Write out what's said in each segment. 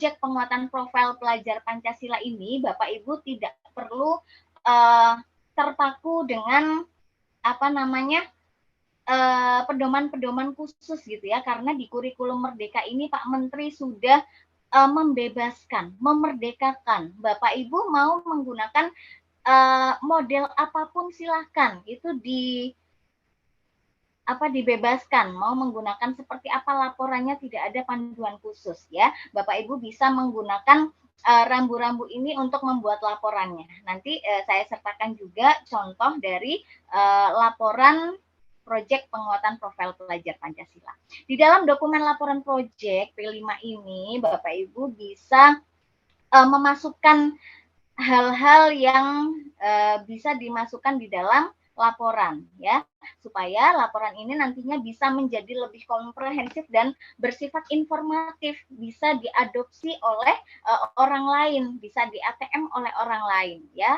proyek penguatan profil pelajar Pancasila ini Bapak Ibu tidak perlu terpaku dengan pedoman-pedoman khusus gitu ya, karena di kurikulum Merdeka ini Pak Menteri sudah membebaskan, memerdekakan. Bapak Ibu mau menggunakan model apapun silahkan, itu dibebaskan, mau menggunakan seperti apa laporannya, tidak ada panduan khusus ya. Bapak Ibu bisa menggunakan rambu-rambu ini untuk membuat laporannya. Nanti saya sertakan juga contoh dari laporan proyek penguatan profil pelajar Pancasila. Di dalam dokumen laporan proyek P5 ini, Bapak Ibu bisa memasukkan hal-hal yang bisa dimasukkan di dalam laporan ya, supaya laporan ini nantinya bisa menjadi lebih komprehensif dan bersifat informatif, bisa diadopsi oleh orang lain, bisa di ATM oleh orang lain ya.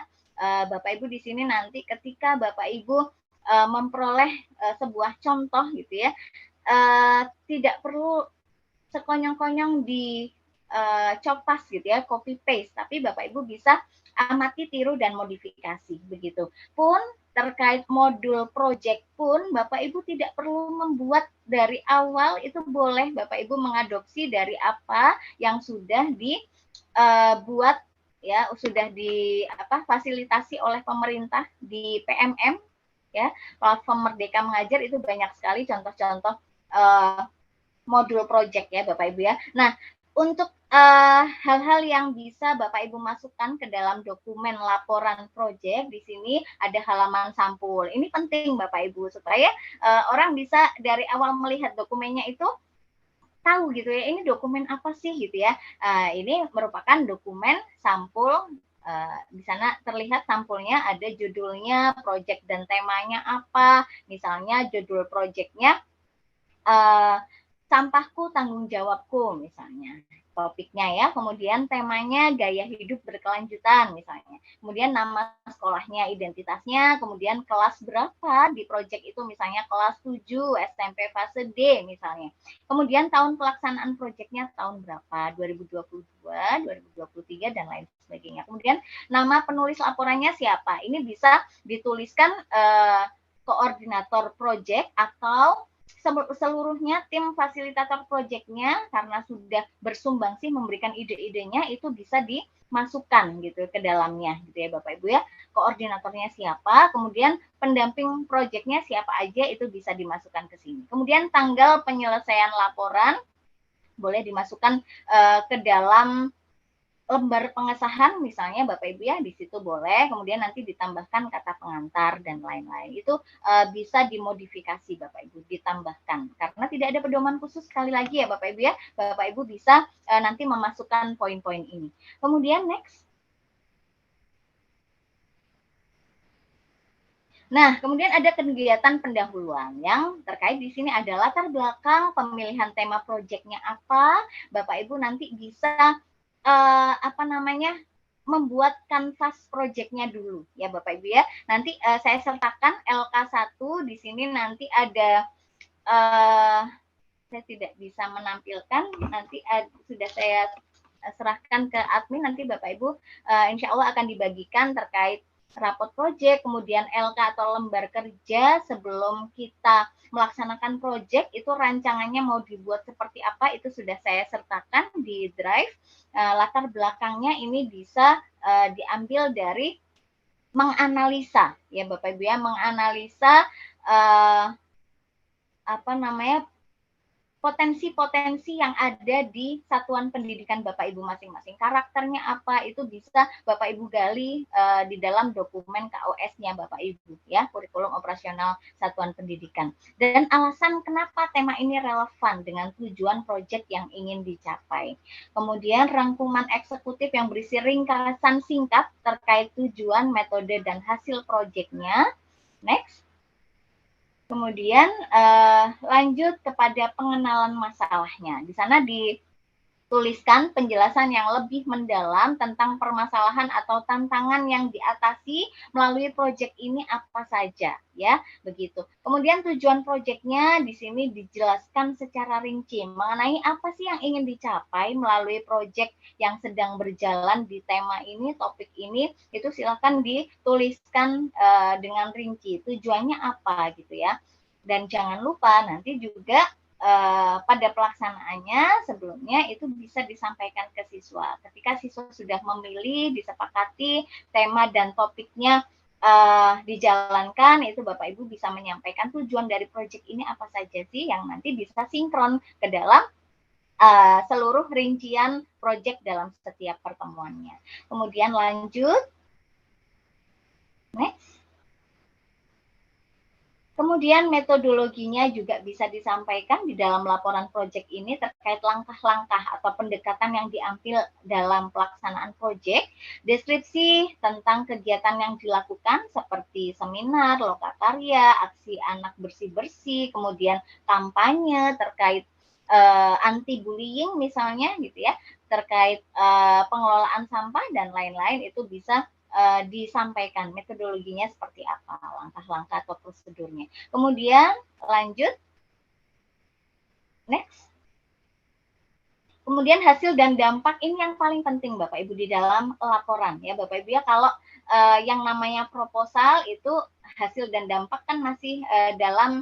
Bapak Ibu di sini nanti ketika Bapak Ibu memperoleh sebuah contoh gitu ya, tidak perlu sekonyong-konyong di copas gitu ya, copy paste, tapi Bapak Ibu bisa amati, tiru, dan modifikasi begitu. Pun terkait modul project pun Bapak Ibu tidak perlu membuat dari awal, itu boleh Bapak Ibu mengadopsi dari apa yang sudah dibuat ya, sudah fasilitasi oleh pemerintah di PMM ya, platform Merdeka Mengajar. Itu banyak sekali contoh-contoh modul project ya Bapak Ibu ya. Nah, untuk hal-hal yang bisa Bapak Ibu masukkan ke dalam dokumen laporan proyek, di sini ada halaman sampul. Ini penting Bapak Ibu supaya orang bisa dari awal melihat dokumennya itu tahu gitu ya, ini dokumen apa sih gitu ya. Ini merupakan dokumen sampul. Di sana terlihat sampulnya, ada judulnya, proyek dan temanya apa. Misalnya judul proyeknya sampahku tanggung jawabku misalnya, topiknya ya. Kemudian temanya gaya hidup berkelanjutan misalnya. Kemudian nama sekolahnya, identitasnya, kemudian kelas berapa di proyek itu, misalnya kelas 7 SMP fase D misalnya. Kemudian tahun pelaksanaan proyeknya tahun berapa, 2022, 2023 dan lain sebagainya. Kemudian nama penulis laporannya siapa. Ini bisa dituliskan koordinator proyek atau seluruhnya tim fasilitator proyeknya, karena sudah bersumbangsi memberikan ide-idenya, itu bisa dimasukkan gitu ke dalamnya gitu ya Bapak Ibu ya. Koordinatornya siapa, kemudian pendamping proyeknya siapa aja, itu bisa dimasukkan ke sini. Kemudian tanggal penyelesaian laporan boleh dimasukkan ke dalam lembar pengesahan misalnya Bapak Ibu ya, di situ boleh. Kemudian nanti ditambahkan kata pengantar dan lain-lain. Itu bisa dimodifikasi Bapak Ibu, ditambahkan. Karena tidak ada pedoman khusus, sekali lagi ya Bapak Ibu ya. Bapak Ibu bisa nanti memasukkan poin-poin ini. Kemudian next. Nah, kemudian ada kegiatan pendahuluan yang terkait di sini ada latar belakang, pemilihan tema proyeknya apa. Bapak Ibu nanti bisa membuat kanvas proyeknya dulu ya Bapak Ibu ya. Nanti saya sertakan LK1 di sini, nanti ada saya tidak bisa menampilkan, nanti sudah saya serahkan ke admin, nanti Bapak Ibu insya Allah akan dibagikan terkait rapot proyek, kemudian LK atau lembar kerja sebelum kita melaksanakan proyek, itu rancangannya mau dibuat seperti apa, itu sudah saya sertakan di Drive. Latar belakangnya ini bisa diambil dari menganalisa ya Bapak Ibu ya, menganalisa potensi-potensi yang ada di satuan pendidikan Bapak Ibu masing-masing. Karakternya apa, itu bisa Bapak Ibu gali di dalam dokumen KOS-nya Bapak Ibu ya, kurikulum operasional satuan pendidikan. Dan alasan kenapa tema ini relevan dengan tujuan proyek yang ingin dicapai. Kemudian rangkuman eksekutif yang berisi ringkasan singkat terkait tujuan, metode, dan hasil proyeknya. Next. Kemudian lanjut kepada pengenalan masalahnya. Di sana di tuliskan penjelasan yang lebih mendalam tentang permasalahan atau tantangan yang diatasi melalui proyek ini apa saja, ya, begitu. Kemudian tujuan proyeknya di sini dijelaskan secara rinci mengenai apa sih yang ingin dicapai melalui proyek yang sedang berjalan di tema ini, topik ini, itu silakan dituliskan dengan rinci tujuannya apa gitu ya. Dan jangan lupa nanti juga pada pelaksanaannya sebelumnya itu bisa disampaikan ke siswa. Ketika siswa sudah memilih, disepakati tema dan topiknya dijalankan, itu Bapak Ibu bisa menyampaikan tujuan dari proyek ini apa saja sih yang nanti bisa sinkron ke dalam seluruh rincian proyek dalam setiap pertemuannya. Kemudian lanjut, next. Kemudian metodologinya juga bisa disampaikan di dalam laporan proyek ini terkait langkah-langkah atau pendekatan yang diambil dalam pelaksanaan proyek, deskripsi tentang kegiatan yang dilakukan seperti seminar, lokakarya, aksi anak bersih-bersih, kemudian kampanye terkait anti bullying misalnya gitu ya, terkait pengelolaan sampah dan lain-lain itu bisa disampaikan metodologinya seperti apa, langkah-langkah atau prosedurnya. Kemudian lanjut, next. Kemudian hasil dan dampak ini yang paling penting Bapak Ibu di dalam laporan ya Bapak Ibu ya. Kalau yang namanya proposal itu hasil dan dampak kan masih dalam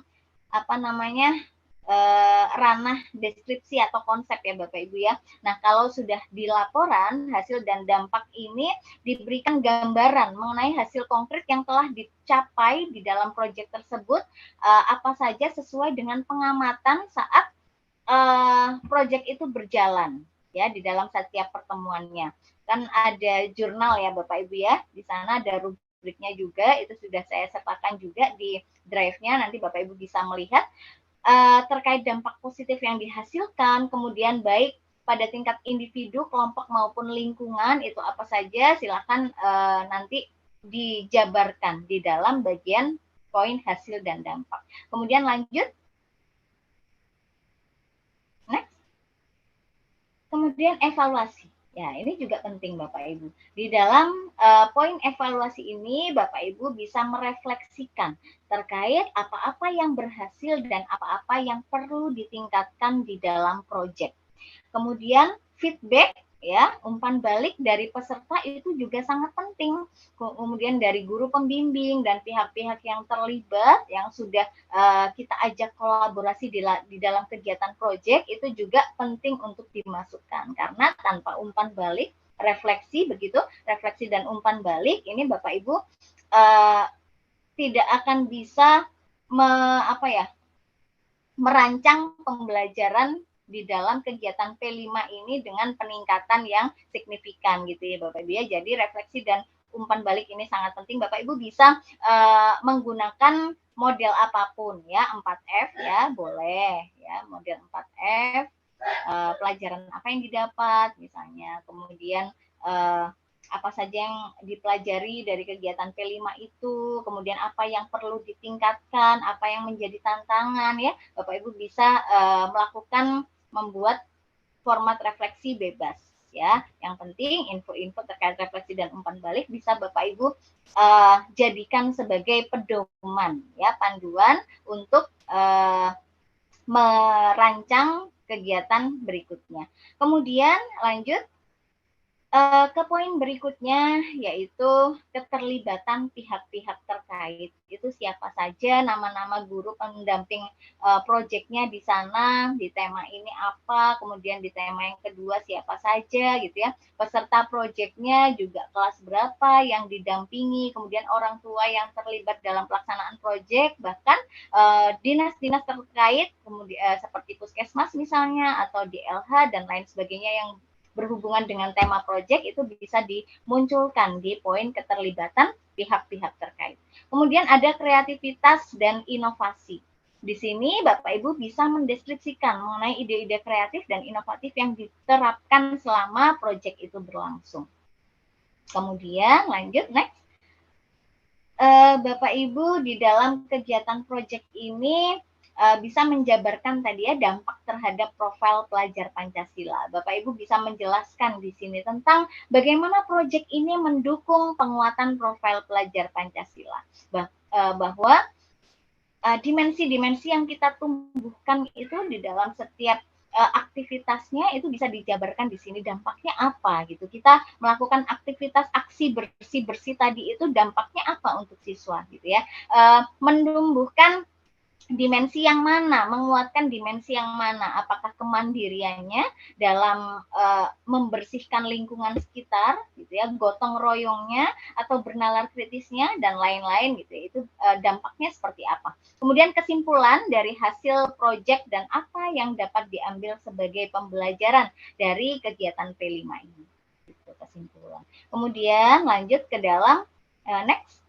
apa namanya ranah deskripsi atau konsep ya Bapak Ibu ya. Nah, kalau sudah di laporan hasil dan dampak ini diberikan gambaran mengenai hasil konkret yang telah dicapai di dalam proyek tersebut, apa saja sesuai dengan pengamatan saat proyek itu berjalan ya di dalam setiap pertemuannya. Kan ada jurnal ya Bapak Ibu ya, di sana ada rubriknya juga, itu sudah saya sertakan juga di drive-nya, nanti Bapak Ibu bisa melihat terkait dampak positif yang dihasilkan, kemudian baik pada tingkat individu, kelompok maupun lingkungan itu apa saja, silakan nanti dijabarkan di dalam bagian poin hasil dan dampak. Kemudian lanjut, next. Kemudian evaluasi. Ya, ini juga penting Bapak Ibu. Di dalam poin evaluasi ini Bapak Ibu bisa merefleksikan terkait apa-apa yang berhasil dan apa-apa yang perlu ditingkatkan di dalam proyek. Kemudian feedback ya, umpan balik dari peserta itu juga sangat penting. Kemudian dari guru pembimbing dan pihak-pihak yang terlibat yang sudah kita ajak kolaborasi di dalam kegiatan proyek itu juga penting untuk dimasukkan karena tanpa umpan balik, refleksi begitu, refleksi dan umpan balik ini Bapak Ibu tidak akan bisa merancang pembelajaran di dalam kegiatan P5 ini dengan peningkatan yang signifikan gitu ya Bapak Ibu ya. Jadi refleksi dan umpan balik ini sangat penting. Bapak Ibu bisa menggunakan model apapun ya, 4F ya, boleh ya, model 4F. Pelajaran apa yang didapat misalnya, kemudian apa saja yang dipelajari dari kegiatan P5 itu, kemudian apa yang perlu ditingkatkan, apa yang menjadi tantangan ya, Bapak Ibu bisa membuat format refleksi bebas ya. Yang penting info-info terkait refleksi dan umpan balik bisa Bapak Ibu jadikan sebagai pedoman ya, panduan untuk merancang kegiatan berikutnya. Kemudian lanjut ke poin berikutnya, yaitu keterlibatan pihak-pihak terkait. Itu siapa saja nama-nama guru pendamping proyeknya di sana, di tema ini apa, kemudian di tema yang kedua siapa saja gitu ya. Peserta proyeknya juga kelas berapa yang didampingi, kemudian orang tua yang terlibat dalam pelaksanaan proyek, bahkan dinas-dinas terkait, kemudian seperti puskesmas misalnya, atau DLH dan lain sebagainya yang berhubungan dengan tema proyek itu bisa dimunculkan di poin keterlibatan pihak-pihak terkait. Kemudian ada kreativitas dan inovasi. Di sini Bapak Ibu bisa mendeskripsikan mengenai ide-ide kreatif dan inovatif yang diterapkan selama proyek itu berlangsung. Kemudian lanjut, next. Bapak Ibu di dalam kegiatan proyek ini bisa menjabarkan tadi ya dampak terhadap profil pelajar Pancasila. Bapak Ibu bisa menjelaskan di sini tentang bagaimana proyek ini mendukung penguatan profil pelajar Pancasila. Bahwa dimensi-dimensi yang kita tumbuhkan itu di dalam setiap aktivitasnya itu bisa dijabarkan di sini dampaknya apa gitu. Kita melakukan aktivitas aksi bersih-bersih tadi itu dampaknya apa untuk siswa gitu ya. Menumbuhkan dimensi yang mana, menguatkan dimensi yang mana, apakah kemandiriannya dalam membersihkan lingkungan sekitar, gitu ya, gotong royongnya atau bernalar kritisnya dan lain-lain, gitu ya, itu dampaknya seperti apa. Kemudian kesimpulan dari hasil proyek dan apa yang dapat diambil sebagai pembelajaran dari kegiatan P5 ini, itu kesimpulan. Kemudian lanjut ke dalam next.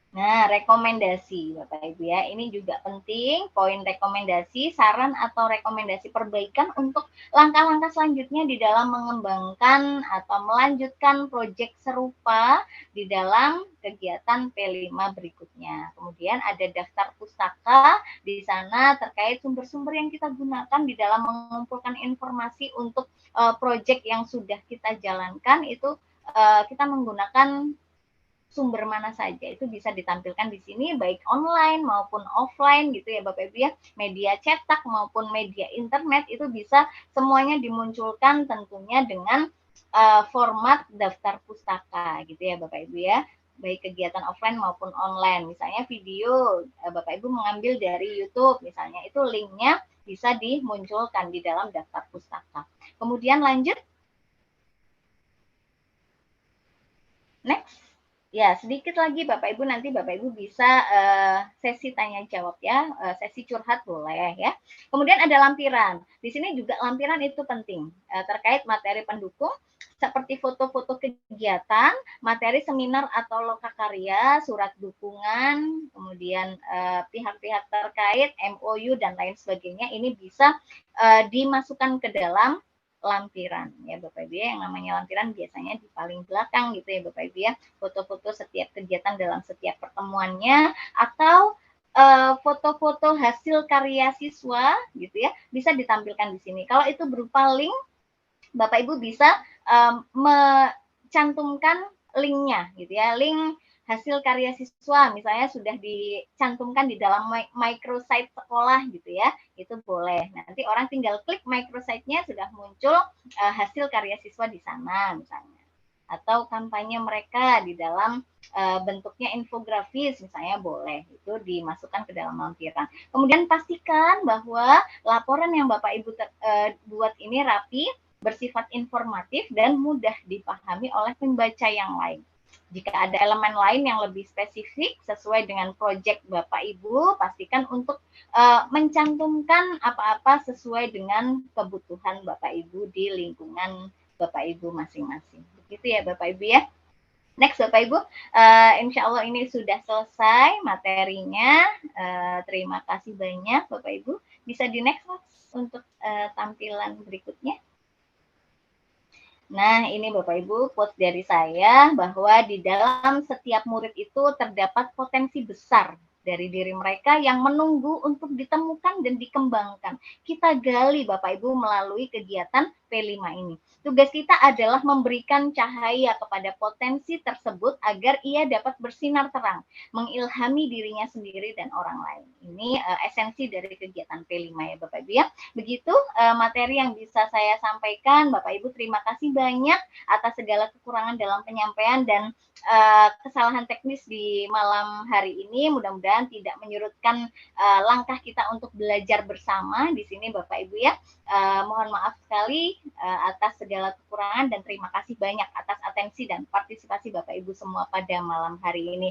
Nah, rekomendasi Bapak Ibu ya, ini juga penting, poin rekomendasi, saran atau rekomendasi perbaikan untuk langkah-langkah selanjutnya di dalam mengembangkan atau melanjutkan proyek serupa di dalam kegiatan P5 berikutnya. Kemudian ada daftar pustaka, di sana terkait sumber-sumber yang kita gunakan di dalam mengumpulkan informasi untuk proyek yang sudah kita jalankan, itu kita menggunakan sumber mana saja itu bisa ditampilkan di sini baik online maupun offline gitu ya Bapak Ibu ya, media cetak maupun media internet itu bisa semuanya dimunculkan tentunya dengan format daftar pustaka gitu ya Bapak Ibu ya, baik kegiatan offline maupun online. Misalnya video Bapak Ibu mengambil dari YouTube misalnya, itu linknya bisa dimunculkan di dalam daftar pustaka. Kemudian lanjut next. Ya, sedikit lagi Bapak Ibu, nanti Bapak Ibu bisa sesi tanya jawab ya, sesi curhat boleh ya. Kemudian ada lampiran. Di sini juga lampiran itu penting terkait materi pendukung seperti foto-foto kegiatan, materi seminar atau lokakarya, surat dukungan, kemudian pihak-pihak terkait, MOU dan lain sebagainya, ini bisa dimasukkan ke dalam lampiran ya Bapak Ibu ya. Yang namanya lampiran biasanya di paling belakang gitu ya Bapak Ibu ya, foto-foto setiap kegiatan dalam setiap pertemuannya atau foto-foto hasil karya siswa gitu ya, bisa ditampilkan di sini. Kalau itu berupa link, Bapak Ibu bisa mencantumkan linknya gitu ya, link hasil karya siswa misalnya sudah dicantumkan di dalam microsite sekolah gitu ya, itu boleh. Nanti orang tinggal klik microsite-nya sudah muncul hasil karya siswa di sana misalnya. Atau kampanye mereka di dalam bentuknya infografis misalnya boleh, itu dimasukkan ke dalam lampiran. Kemudian pastikan bahwa laporan yang Bapak Ibu buat ini rapi, bersifat informatif dan mudah dipahami oleh pembaca yang lain. Jika ada elemen lain yang lebih spesifik sesuai dengan proyek Bapak Ibu, pastikan untuk mencantumkan apa-apa sesuai dengan kebutuhan Bapak Ibu di lingkungan Bapak Ibu masing-masing. Begitu ya Bapak Ibu ya. Next Bapak Ibu, insya Allah ini sudah selesai materinya. Terima kasih banyak Bapak Ibu. Bisa di next untuk tampilan berikutnya. Nah, ini Bapak Ibu, quotes dari saya bahwa di dalam setiap murid itu terdapat potensi besar dari diri mereka yang menunggu untuk ditemukan dan dikembangkan. Kita gali Bapak Ibu melalui kegiatan P5 ini. Tugas kita adalah memberikan cahaya kepada potensi tersebut agar ia dapat bersinar terang, mengilhami dirinya sendiri dan orang lain. Ini esensi dari kegiatan P5 ya Bapak Ibu ya. Begitu materi yang bisa saya sampaikan. Bapak Ibu terima kasih banyak atas segala kekurangan dalam penyampaian dan kesalahan teknis di malam hari ini. Mudah-mudahan tidak menyurutkan langkah kita untuk belajar bersama di sini Bapak Ibu ya. Mohon maaf sekali atas segala kekurangan dan terima kasih banyak atas atensi dan partisipasi Bapak Ibu semua pada malam hari ini.